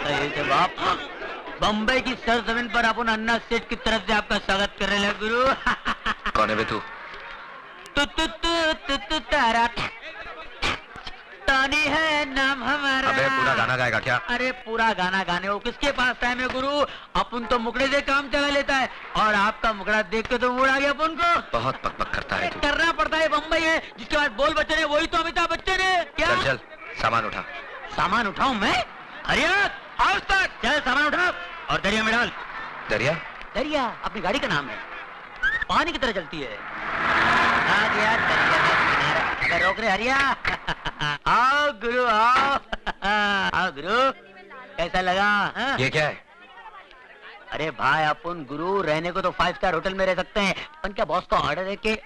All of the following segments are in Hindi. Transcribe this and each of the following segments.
यही थे बाप। बम्बई की सरजमीन पर अपन अन्ना सेठ की तरफ से आपका स्वागत कर रहे हैं गुरु। कौन है बे तू? तारा तानी है नाम हमारा। अबे पूरा गाना गाएगा क्या? अरे पूरा गाना गाने वो किसके पास टाइम है गुरु? अपन तो मुकड़े से काम चला लेता है और आपका मुकड़ा देख के तो मूड आ गया अपन को। बहुत पक करता है तू। करना पड़ता है, बम्बई है जिसके बाद बोल बच्चन है वही तो अमिताभ बच्चन है क्या? चल चल सामान उठा। सामान उठाऊं मैं? हरिया आओ तक चल सामान उठा और दरिया में डाल। दरिया? दरिया अपनी गाड़ी का नाम है, पानी की तरह चलती है। आ गया दरिया का किनारा। अगर रोक रहे हरिया। आओ गुरु आओ। आओ गुरु, कैसा लगा हा? ये क्या है? अरे भाई अपन गुरु रहने को तो 5 स्टार होटल में रह सकते हैं, पर क्या बॉस का ऑर्डर है कि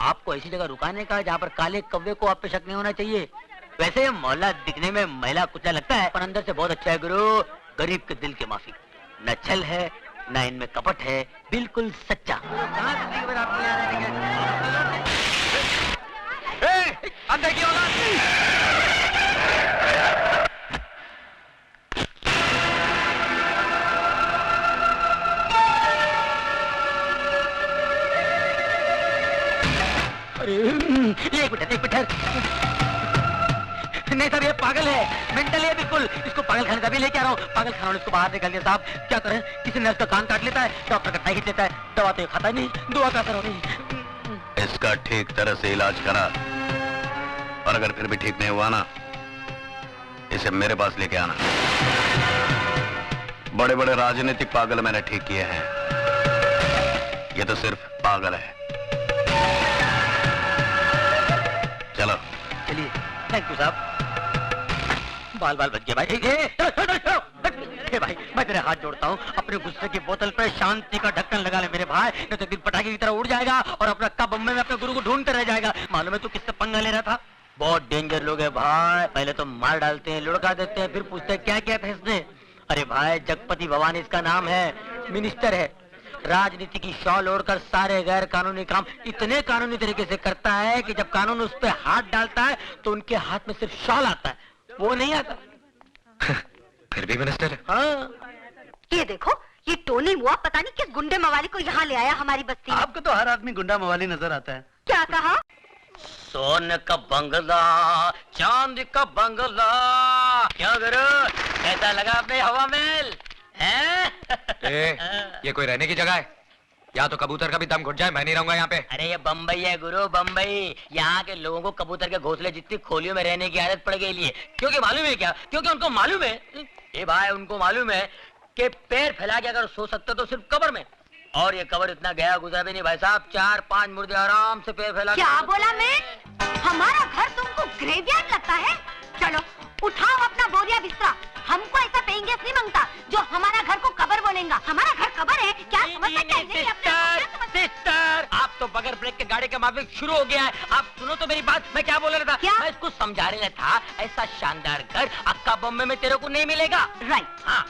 आपको ऐसी जगह रुकाने का जहाँ पर काले कौवे को आप पे शक नहीं होना चाहिए। वैसे मोहल्ला दिखने में महिला कुचला लगता है पर अंदर से बहुत अच्छा है गुरु। गरीब के दिल के माफी, न छल है न इनमें कपट है, बिल्कुल सच्चा। अंदर की औलाद! अरे एक मिनट नहीं साहब, ये पागल है, मेंटल है बिल्कुल। इसको पागल खाने का भी लेके आ रहा हूँ। पागल खाना इसको बाहर निकाल दिया साहब। क्या करें, किसी नर्स का कान काट लेता है, डॉक्टर का टाई खींच लेता है, दवा तो खाता नहीं, दुआ का असर हो नहीं। इसका ठीक तरह से इलाज करा और अगर फिर भी ठीक नहीं हुआ ना, इसे मेरे पास लेके आना। बड़े बड़े राजनीतिक पागल मैंने ठीक किए हैं, ये तो सिर्फ पागल है। चलो चलिए, थैंक यू साहब। बाल बाल बच गए भाई। भाई मैं तेरे हाथ जोड़ता हूँ, अपने गुस्से की बोतल पर शांति का ढक्कन लगा ले मेरे भाई, नहीं तो दिल पटाखे की तरह उड़ जाएगा और अपना कब बम्बे में अपने गुरु को ढूंढते रह जाएगा। मालूम है तू किससे पंगा ले रहा था? बहुत डेंजर लोग है भाई, पहले तो मार डालते हैं, लुढ़का देते हैं, फिर पूछते हैं क्या क्या था इसने। अरे भाई जगपति भवानी इसका नाम है, मिनिस्टर है, राजनीति की शॉल ओढ़कर सारे गैर कानूनी काम इतने कानूनी तरीके से करता है कि जब कानून उस पर हाथ डालता है तो उनके हाथ में सिर्फ शॉल आता है, वो नहीं आता। फिर भी मिनिस्टर है। हाँ। ये देखो, ये टोनी मुआ पता नहीं किस गुंडे मवाली को यहाँ ले आया हमारी बस्ती में। आपको तो हर आदमी गुंडा मवाली नजर आता है। क्या कहा? सोने का बंगला, चांदी का बंगला, क्या करो, कैसा लगा अपने हवा महल? ये कोई रहने की जगह है? या तो कबूतर का भी दम घुट जाए, मैं नहीं रहूंगा यहाँ पे। अरे ये बम्बई है गुरु, बम्बई। यहाँ के लोगों को कबूतर के घोंसले जितनी खोलियों में रहने की आदत पड़ गई है। क्योंकि मालूम है क्या? क्योंकि उनको मालूम है, ये भाई उनको मालूम है कि पैर फैला के अगर सो सकते तो सिर्फ कब्र में, और ये कब्र इतना गया गुजरा भी नहीं भाई साहब। 4-5 मुर्दे आराम से पैर फैला। क्या बोला मैं? हमारा घर तुमको ग्रेवयार्ड लगता है? चलो उठाओ अपना बोरिया बिस्तरा, हमको ऐसा पेंगे नहीं मांगता जो हमारा घर को कब्र बोलेगा। हमारा घर कब्र है क्या? समझ सकते हैं? सिस्टर, आप तो बगैर ब्रेक के गाड़ी का माफिक शुरू हो गया है। आप सुनो तो मेरी बात, मैं क्या बोल रहा था? क्या? मैं इसको समझा रहा था, ऐसा शानदार घर अक्का बॉम्बे में तेरे को नहीं मिलेगा। राइट। हाँ,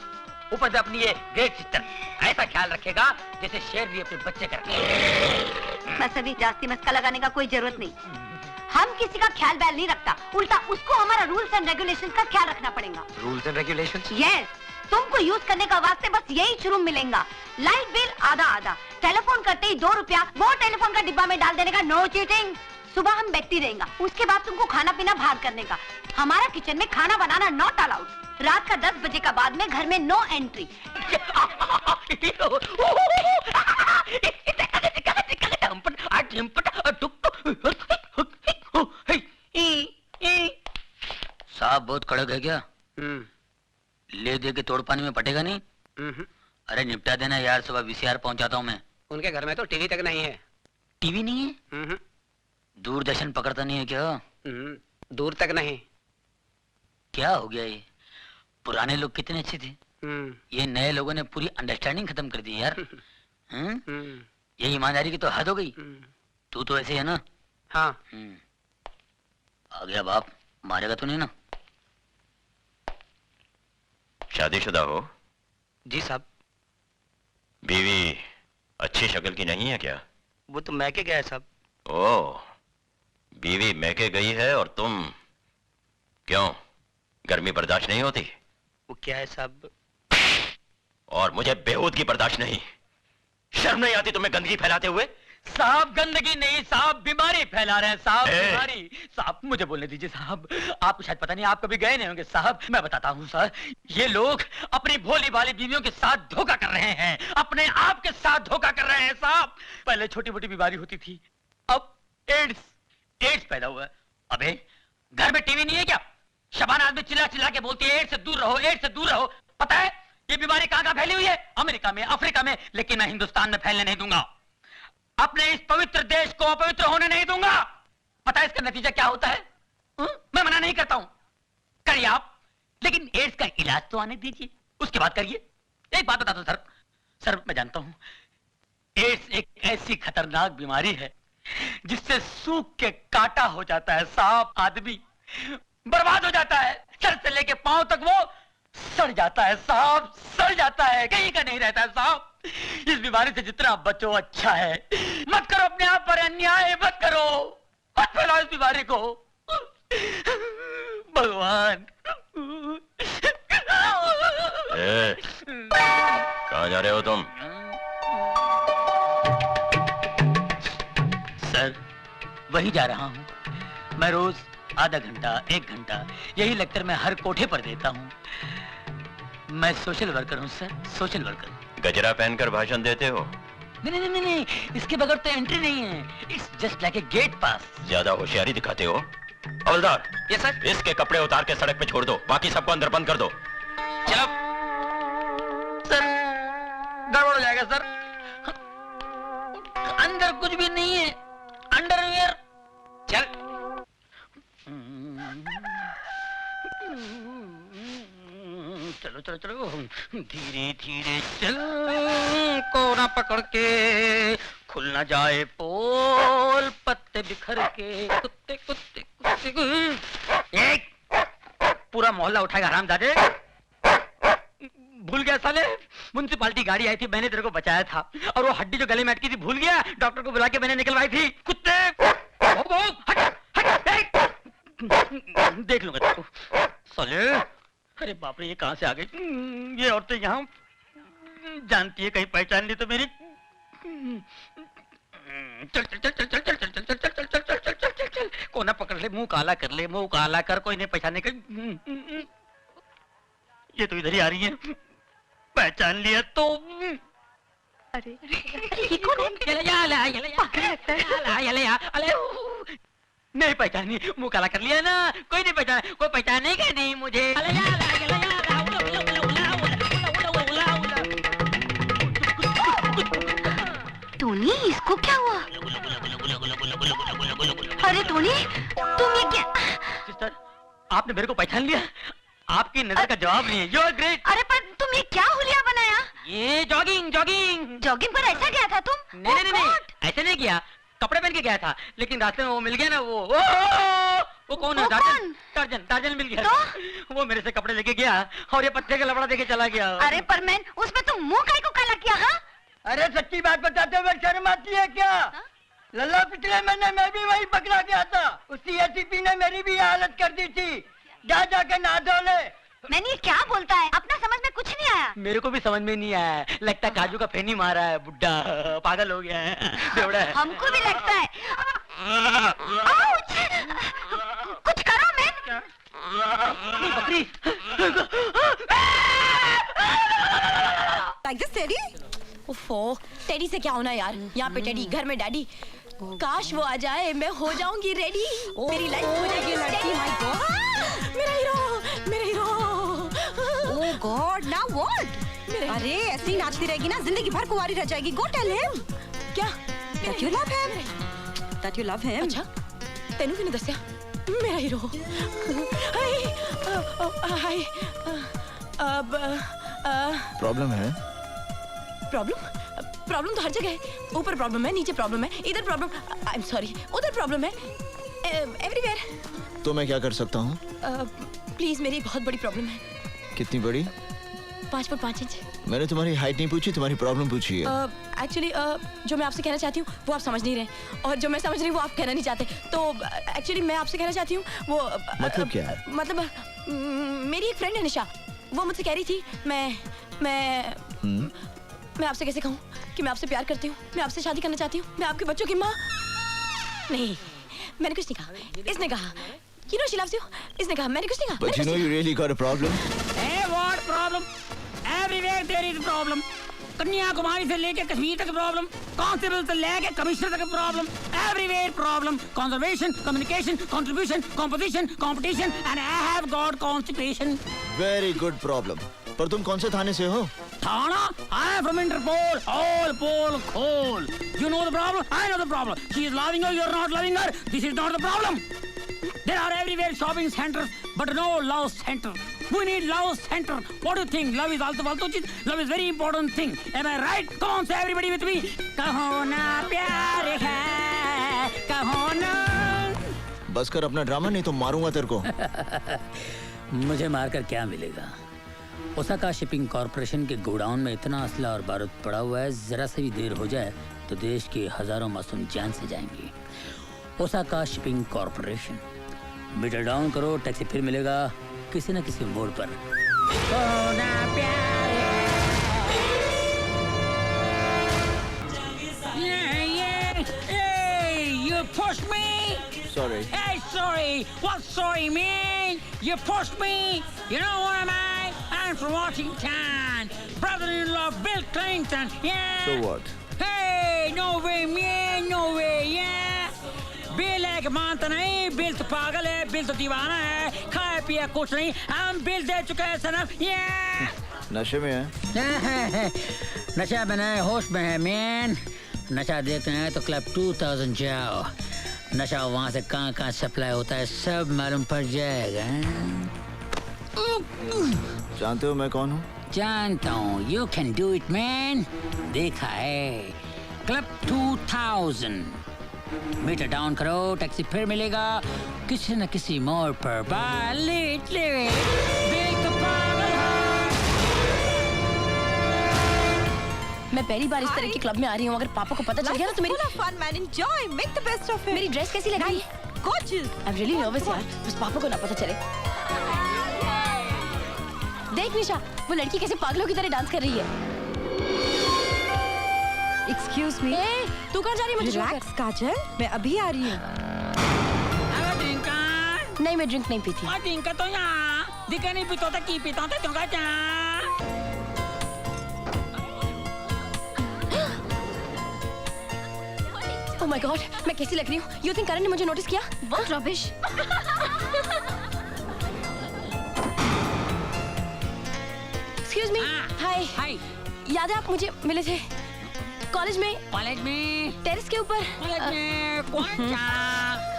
ऊपर से अपनी ये ग्रेट सिस्टर ऐसा ख्याल रखेगा जैसे शेर भी अपने बच्चे का रखे। बस अभी जास्ती मस्का लगाने का कोई जरूरत नहीं, हम किसी का ख्याल बैल नहीं रखता, उल्टा उसको हमारा रूल्स एंड रेगुलेशन का ख्याल रखना पड़ेगा। Rules and regulations? यस, तुमको यूज करने का वास्ते बस यही शुरू मिलेगा। लाइट बिल आधा आधा, टेलीफोन करते ही 2 रुपया वो टेलीफोन का डिब्बा में डाल देने का, नो चीटिंग। सुबह हम बैठती रहेगा, उसके बाद तुमको खाना पीना बाहर करने का। हमारा किचन में खाना बनाना नॉट अलाउड। रात का 10 बजे का बाद में घर में नो एंट्री। साहब बहुत कड़क है क्या? ले दे के तोड़ पानी में पटेगा नहीं? अरे निपटा देना यार, सुबह VCR पहुंचाता हूँ मैं। उनके घर में तो टीवी तक नहीं है। टीवी नहीं है? दूरदर्शन पकड़ता नहीं है क्या? दूर तक नहीं। क्या हो गया ये? पुराने लोग कितने अच्छे थे, ये नए लोगों ने पूरी अंडरस्टैंडिंग खत्म कर दी यार। ये ईमानदारी की तो हद हो गई। तू तो ऐसे है ना? हाँ। आ गया बाप, मारेगा तो नहीं ना? शादीशुदा हो? जी साहब। बीवी अच्छी शक्ल की नहीं है क्या? वो तो मैके गया है साहब। ओह, बीवी मैके गई है और तुम क्यों, गर्मी बर्दाश्त नहीं होती? वो क्या है साहब? और मुझे बेहूदगी बर्दाश्त नहीं। शर्म नहीं आती तुम्हें गंदगी फैलाते हुए? साहब गंदगी नहीं साहब, बीमारी फैला रहे हैं साहब, ए! बीमारी। साहब मुझे बोलने दीजिए साहब, आपको शायद पता नहीं, आप कभी गए नहीं होंगे साहब। मैं बताता हूँ सर, ये लोग अपनी भोली भाली बीवियों के साथ धोखा कर रहे हैं, अपने आप के साथ धोखा कर रहे हैं साहब। पहले छोटी मोटी बीमारी होती थी, अब एड्स पैदा हुआ है। अबे घर में टीवी नहीं है क्या? शबाना आदमी चिल्ला चिल्ला के बोलती है एड्स से दूर रहो, एड्स से दूर रहो। पता है ये बीमारी कहाँ फैली हुई है? अमेरिका में, अफ्रीका में, लेकिन मैं हिंदुस्तान में फैलने नहीं दूंगा। अपने इस पवित्र देश को अपवित्र होने नहीं दूंगा। पता है इसका नतीजा क्या होता है? मैं मना नहीं करता हूं, करिए आप, लेकिन एड्स का इलाज तो आने दीजिए, उसके बाद करिए। एक बात बता दो सर, मैं जानता हूं एड्स एक ऐसी खतरनाक बीमारी है जिससे सूख के काटा हो जाता है साहब, आदमी बर्बाद हो जाता है, सर से लेके पांव तक वो सड़ जाता है साहब, सड़ जाता है, कहीं का नहीं रहता है साहब। इस बीमारी से जितना बचो अच्छा है। मत करो अपने आप पर अन्याय, मत करो, मत फैलाओ इस बीमारी को। भगवान। कहाँ जा रहे हो तुम? सर वहीं जा रहा हूँ। मैं रोज आधा घंटा, 1 घंटा यही लेक्चर में हर कोठे पर देता हूँ। मैं सोशल वर्कर हूँ सर, सोशल वर्कर। गजरा पहनकर भाषण देते हो? नहीं, इसके बगैर तो एंट्री नहीं है। It's just like a gate pass. ज्यादा होशियारी दिखाते हो। हवलदार, ये सर। इसके कपड़े उतार के सड़क पे छोड़ दो, बाकी सबको अंदर बंद कर दो। चलो सर गड़बड़ हो जाएगा सर, अंदर कुछ भी नहीं है, अंडरवियर। चल। चलो धीरे धीरे चल, कोना पकड़ के खुल ना जाए पोल, पत्ते बिखर के कुत्ते कुत्ते कुत्ते। एक पूरा मोहल्ला उठाएगा हरामजादे। भूल गया साले, म्युनिसिपालिटी गाड़ी आई थी, मैंने तेरे को बचाया था, और वो हड्डी जो गले में अटकी थी भूल गया, डॉक्टर को बुला के मैंने निकलवाई थी। कुत्ते हट, देख लूंगा तेरे को साले। अरे बाप रे, ये कहां से आ गई? ये औरतें यहाँ जानती है, कहीं पहचान ली तो मेरी। चल चल चल चल चल चल चल चल चल चल चल चल चल चल चल चल, कोना पकड़ ले, मुंह काला कर ले, मुंह काला कर, कोई नहीं पहचाने का। ये तो इधर ही आ रही है, पहचान लिया तो। अरे ये कौन है? नहीं पहचानी, मुंह काला कर लिया ना, कोई नहीं पहचाना, कोई पहचानेगा नहीं मुझे। टोनी, इसको क्या हुआ? अरे टोनी, तुम ये क्या? सिस्टर, आपने मेरे को पहचान लिया? आपकी नजर का जवाब नहीं है। You are great. अरे पर तुम ये क्या हुलिया बनाया? ये जॉगिंग जॉगिंग जॉगिंग पर ऐसा गया था तुम? नहीं नहीं Oh नहीं, God! ऐसे नहीं किया, कपड़े पहन के गया था, लेकिन रास्ते में वो मिल गया ना, वो कौन है? वो कौन? टार्जन मिल गया। तो? वो मेरे से कपड़े लेके गया और ये पत्ते का लबड़ा देके चला गया। अरे पर मैं उसमें तुम मुंह काहे को काला किया? हाँ अरे सच्ची बात बताते हुए शर्म आती है क्या? लल्ला पिछले महीने मैं भी वही पकड़ा गया था, उसी एसीपी ने मेरी भी हालत कर दी थी। जा जाके नहा धो ले। मैंने ये क्या बोलता है? अपना समझ में कुछ नहीं आया। मेरे को भी समझ में नहीं आया, लगता है काजू का फेनी मारा है, बुड्ढा पागल हो गया है, बेवड़ा है। हमको भी लगता है। आउच! कुछ करो मैन। बकरी। Like this, teddy? उफ़ो, टेडी से क्या होना यार? यहाँ पे टेडी, घर में डैडी। काश वो आ जाए, मैं हो जाऊंगी रेडी। मेरी लाइफ हो जाएगी लड़की। माय गॉड, मेरा हीरो, मेरा hero. Oh God, now what? अरे ऐसे ही नाचती रहेगी ना, जिंदगी भर कुंवारी रह जाएगी। Go tell him. क्या? That you love him? That you love him? अच्छा, तेनू किने दस्या? मेरा हीरो। हाय, अब प्रॉब्लम है? प्रॉब्लम तो हर जगह है। ऊपर प्रॉब्लम है, नीचे प्रॉब्लम है, इधर प्रॉब्लम, आई एम सॉरी, उधर प्रॉब्लम है, एवरीवेयर। तो मैं क्या कर सकता हूँ? प्लीज, मेरी बहुत बड़ी प्रॉब्लम है। कितनी बड़ी? 5 फुट 5 इंच। मैंने तुम्हारी हाइट नहीं पूछी, तुम्हारी प्रॉब्लम पूछी है। एक्चुअली जो मैं आपसे कहना चाहती हूँ वो आप समझ नहीं रहे, और जो मैं समझ रही हूँ वो आप कहना नहीं चाहते। तो एक्चुअली मैं आपसे कहना चाहती हूँ वो मतलब क्या है? मतलब मेरी एक फ्रेंड है निशा, वो मुझसे कह रही थी मैं आपसे कैसे कहूँ कि मैं आपसे प्यार करती हूँ, मैं आपसे शादी करना चाहती हूँ, मैं आपके बच्चों की माँ। नहीं, मैंने कुछ नहीं कहा, इसने कहा। You know she loves you. इसने कहा, मैंने कुछ नहीं कहा। But you know you really got a problem. Hey, what problem? Everywhere there is a problem. Kanyakumari से लेके कश्मीर तक प्रॉब्लम, कांस्टेबल से लेके कमिश्नर तक problem, everywhere problem, conservation, communication, contribution, composition, competition and I have got constipation. Very good problem. पर तुम कौन से थाने से हो? थाना? I am from Interpol. All Pol Khol. You know the problem? I know the problem. She is loving you, you are not loving her. This is not the problem. There are everywhere shopping centers, but no love center. We need love center. What do you think? Love is also फालतू चीज. Love is very important thing. Am I right? Come on, say everybody with me. कहो ना प्यार है, कहो ना. बस कर अपना ड्रामा, नहीं तो मारूंगा तेरे को। मुझे मारकर क्या मिलेगा? ओसाका शिपिंग कॉर्पोरेशन के गोडाउन में इतना असला और बारूद पड़ा हुआ है, जरा से भी देर हो जाए तो देश के हजारों मासूम जान से जाएंगे। Osaka shipping corporation, meter down करो, टैक्सी फिर मिलेगा किसी न किसी मोड़ पर। You pushed me. Sorry. Hey, sorry. What sorry, man? You pushed me. You know what am I? I'm from Washington. Brother-in-law of Bill Clinton. Yeah. So what? Hey, no way, man. No way, yeah. Bill है कि मानता नहीं, बिल तो पागल है, बिल तो दीवाना है, खाए पिया कुछ नहीं, हम बिल दे चुके हैं सनम। नशे में है? नशा में नहीं, होश में है मैन। नशा देखते हैं तो क्लब 2000 जाओ, नशा वहाँ से कहाँ सप्लाई होता है सब मालूम पड़ जाएगा। जानते हो मैं कौन हूँ? जानता हूँ, you can do it man। देखा है, क्लब 2000। मीटर डाउन करो, टैक्सी फिर मिलेगा किसी न किसी मोड़ पर। मैं पहली बार इस तरह के क्लब में आ रही हूँ, अगर पापा को पता चल गया ना तो मेरी fun man, enjoy, make the best of it. मेरी ड्रेस कैसी लग रही है? Gorgeous. I'm really nervous यार, बस पापा को ना पता चले। देख निशा, वो लड़की कैसे पागलों की तरह डांस कर रही है। Excuse me. ए, तू कहाँ जा रही है? मुझे Relax, काजल, मैं अभी आ रही हूँ। नहीं, मैं ड्रिंक नहीं पीती। तो यहाँ दिखे नहीं पीता था, की पीता था तुमका क्या? Oh my God, मैं कैसी लग रही हूँ? You think करण ने मुझे नोटिस किया? What rubbish? Excuse me. Hi. हाय। याद है आप मुझे मिले थे कॉलेज में? कॉलेज में? टेरेस के ऊपर? कॉलेज में कौन सा?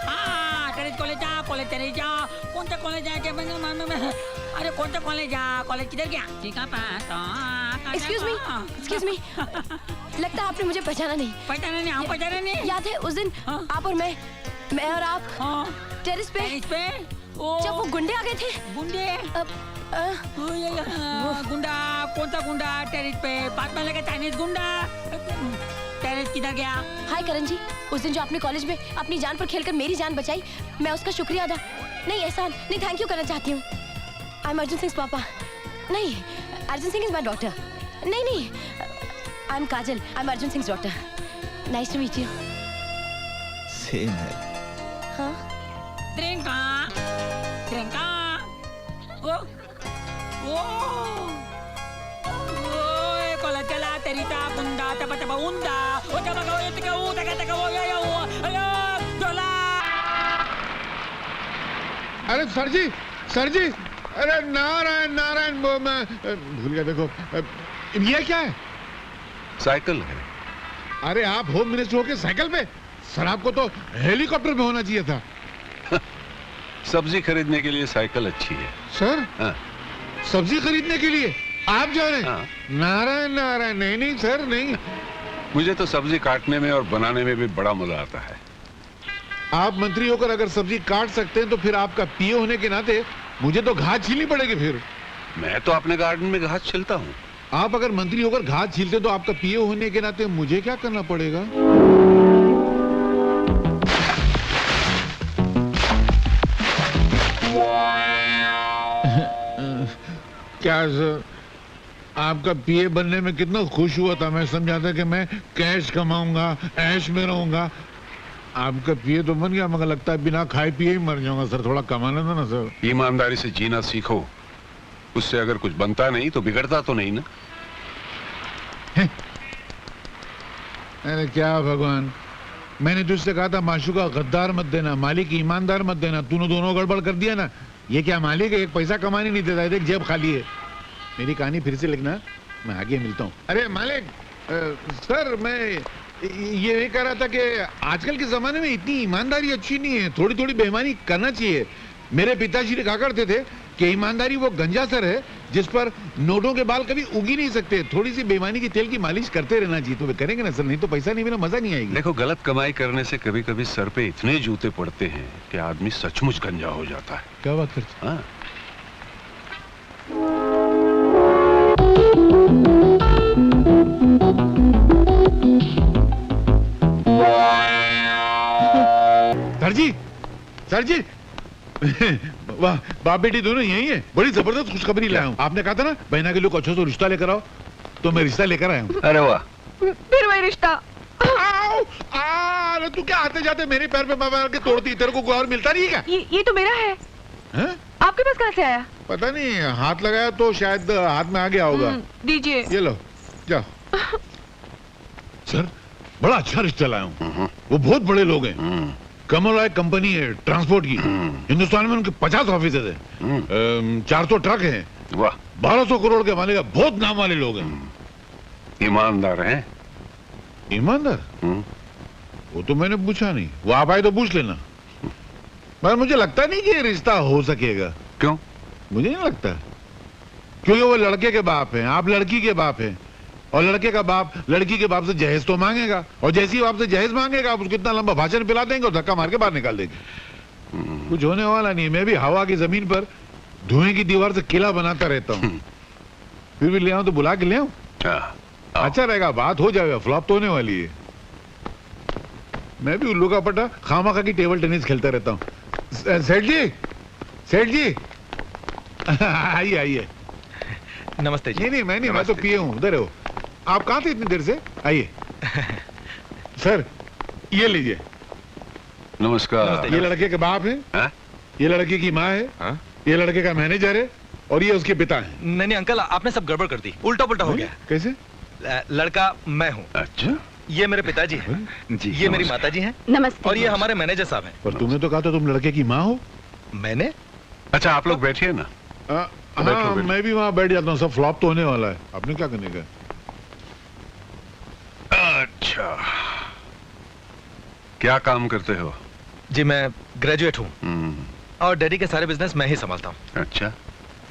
हाँ, टेरेस कॉलेज जा, कॉलेज टेरेस जा। कौन सा कॉलेज है? अरे कौन सा कॉलेज जा? कॉलेज किधर गया? ठीक है पास। Excuse me. लगता है आपने मुझे पहचाना नहीं। पहचाना नहीं, हम पहचाना नहीं। याद है उस दिन आप और मैं और आप टेरेस पे जब वो गुंडे आ गए थे। गुंडे? गुंडा? कौन सा गुंडा? टेरेस पे पास में लगा चाइनीज गुंडा। टेरेस किधर गया? हाय करण जी, उस दिन जो आपने कॉलेज में अपनी जान पर खेलकर मेरी जान बचाई, मैं उसका शुक्रिया अदा नहीं, एहसान नहीं, थैंक यू करना चाहती हूँ। आई एम अर्जुन सिंह पापा। नहीं, Arjun Singh is my daughter. नहीं, I am Kajal, I am Arjun Singh daughter. Nice to meet you. Same है। हाँ? Trinka. Kola chala terita bunda tapa unda. O tapa kau itu kau taka o ya ayo dola. अरे सर जी, अरे नारायण वो मैं भूल गया। देखो ये क्या है? साइकिल है। अरे आप होम मिनिस्टर होके साइकिल पे? सर आपको तो हेलीकॉप्टर पे होना चाहिए था। सब्जी खरीदने के लिए साइकिल अच्छी है। सर? हाँ। सब्जी खरीदने के लिए आप जा रहे हैं? हाँ। नारायण नहीं सर नहीं। मुझे तो सब्जी काटने में और बनाने में भी बड़ा मजा आता है। आप मंत्री होकर अगर सब्जी काट सकते हैं तो फिर आपका पीए होने के नाते मुझे तो घास छीलनी पड़ेगी। फिर मैं तो अपने गार्डन में घास छिलता हूँ। आप अगर मंत्री होकर घास छीलते तो आपका पीए होने के नाते मुझे क्या करना पड़ेगा? क्या सर, आपका पीए बनने में कितना खुश हुआ था। मैं समझा था कि मैं कैश कमाऊंगा, ऐश में रहूंगा। आपका पीए तो बन गया, मगर लगता है बिना खाए पिए ही मर जाऊंगा सर। थोड़ा कमाना था ना सर। ईमानदारी से जीना सीखो, उससे अगर कुछ बनता नहीं तो बिगड़ता तो नहीं ना। अरे क्या भगवान, मैंने तुझसे कहा था माशूका गद्दार मत देना, मालिक ईमानदार मत देना। तूने दोनों गड़बड़ कर दिया ना। ये क्या मालिक है, एक पैसा कमाने नहीं देता, एक जेब खाली है। मेरी कहानी फिर से लिखना, मैं आगे मिलता हूँ। अरे मालिक, सर मैं ये कह रहा था कि आजकल के जमाने में इतनी ईमानदारी अच्छी नहीं है, थोड़ी थोड़ी बेईमानी करना चाहिए। मेरे पिताजी ने कहा करते थे कि ईमानदारी वो गंजा सर है जिस पर नोटों के बाल कभी उग ही नहीं सकते। थोड़ी सी बेईमानी की तेल की मालिश करते रहना चाहिए। तो वे करेंगे ना सर, नहीं तो पैसा नहीं मिला, मजा नहीं आएगी। देखो, गलत कमाई करने से कभी कभी सर पे इतने जूते पड़ते हैं कि आदमी सचमुच गंजा हो जाता है। क्या बात करते? हाँ। सर जी वाह, बाप बेटी दोनों यही है। बड़ी जबरदस्त खुशखबरी लाया हूँ। आपने कहा था ना बहना के लोग अच्छे से रिश्ता लेकर आओ, तो मैं रिश्ता लेकर आया हूँ। अरे वाह, फिर वही रिश्ता। अरे तू क्या आते जाते मेरे पैर पे मार के तोड़ती? तेरे को कोई और मिलता नहीं क्या? ये तो मेरा है। आपके पास कहाँ से आया? पता नहीं, हाथ लगाया तो शायद हाथ में आ गया होगा। दीजिए। ये लो, जाओ। सर, बड़ा अच्छा रिश्ता लाया हूँ। वो बहुत बड़े लोग हैं। कमल रॉय कंपनी है ट्रांसपोर्ट की। हिंदुस्तान में उनके 50 ऑफिस है, 400 ट्रक हैं। वाह, 1200 करोड़ के मालिक, बहुत नाम वाले लोग हैं। ईमानदार हैं? ईमानदार? वो तो मैंने पूछा नहीं, वो आप आए तो पूछ लेना। मगर मुझे लगता नहीं कि ये रिश्ता हो सकेगा। क्यों? मुझे नहीं लगता, क्योंकि वो लड़के के बाप हैं, आप लड़की के बाप हैं। और लड़के का बाप लड़की के बाप से जहेज तो मांगेगा, और जैसी बाप से जहेज मांगेगा आप उसको इतना लंबा भाषण पिला देंगे और धक्का मार के बाहर निकाल देंगे। कुछ होने वाला नहीं। मैं भी हवा की जमीन पर धुएं की दीवार से किला बनाता रहता हूँ। फिर भी ले आऊं तो बुला के ले आऊं? अच्छा रहेगा, बात हो जाएगा। फ्लॉप तो होने वाली है। मैं भी उल्लू का पट्टा खामा की टेबल टेनिस खेलता रहता हूँ। सेठ जी, सेठ जी आइए आइए। नमस्ते जी। नहीं मैं नहीं, मैं तो पिए हूँ। उधर हो आप? कहाँ थे इतनी देर से? आइए। सर ये लीजिए। नमस्कार। ये लड़के के बाप है, ये लड़के की माँ है, ये लड़के का मैनेजर है, और ये उसके पिता है। नहीं अंकल, आपने सब गड़बड़ कर दी, उल्टा पुल्टा हो गया। कैसे? लड़का मैं हूँ। अच्छा, ये मेरे पिताजी हैं जी, ये मेरी माताजी हैं। नमस्ते। और ये हमारे मैनेजर साहब हैं। पर तुमने तो कहा था तुम लड़के की माँ हो। मैंने? अच्छा, आप लोग बैठिए ना। हाँ, मैं भी वहाँ बैठ जाता हूँ। सब फ्लॉप तो होने वाला है, आपने क्या करने का? अच्छा, क्या काम करते हो? जी मैं ग्रेजुएट हूँ और डैडी के सारे बिजनेस मैं ही संभालता हूँ। अच्छा,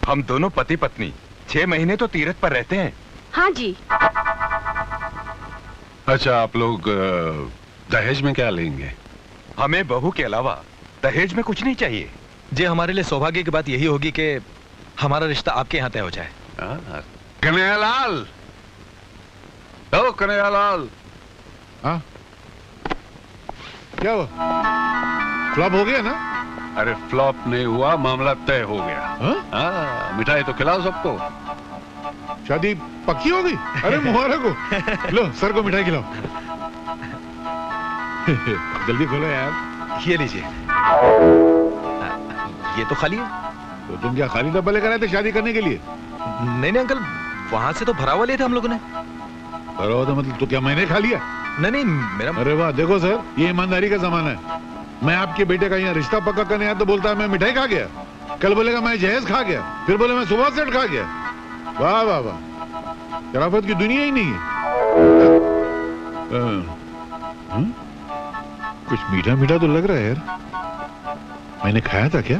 हम दोनों पति पत्नी 6 महीने तो तीरथ पर रहते हैं। हाँ जी। अच्छा, आप लोग दहेज में क्या लेंगे? हमें बहू के अलावा दहेज में कुछ नहीं चाहिए। जी हमारे लिए सौभाग्य की बात यही होगी कि हमारा रिश्ता आपके यहाँ तय हो जाए। कन्हैयालाल, ओ कन्हैयालाल। हाँ, क्या हुआ? फ्लॉप हो गया ना? अरे फ्लॉप नहीं हुआ, मामला तय हो गया। हाँ, मिठाई तो खिलाओ सबको। शादी पक्की हो गई? अरे मुबारक हो। लो सर को मिठाई खिलाओ। जल्दी खोलो यार। ये लीजिए। ये तो खाली है। तो तुम क्या खाली डब्बा लेकर आए थे शादी करने के लिए? नहीं अंकल, वहां से तो भरा हुआ लिए थे हम लोगों ने। भरा हुआ था मतलब? तो क्या मैंने खा लिया? नहीं मेरा। अरे वाह, देखो सर, ये ईमानदारी का जमाना है। मैं आपके बेटे का यहाँ रिश्ता पक्का करने आया तो बोलता है मैं मिठाई खा गया, कल बोलेगा मैं जहेज खा गया, फिर बोले मैं सुबह सेट खा गया। वाह वाह वाह, शराफत की दुनिया ही नहीं है। कुछ मीठा मीठा तो लग रहा है यार। मैंने खाया था क्या?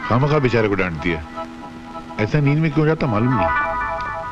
खामखा बेचारे को डांट दिया। ऐसा नींद में क्यों जाता मालूम नहीं।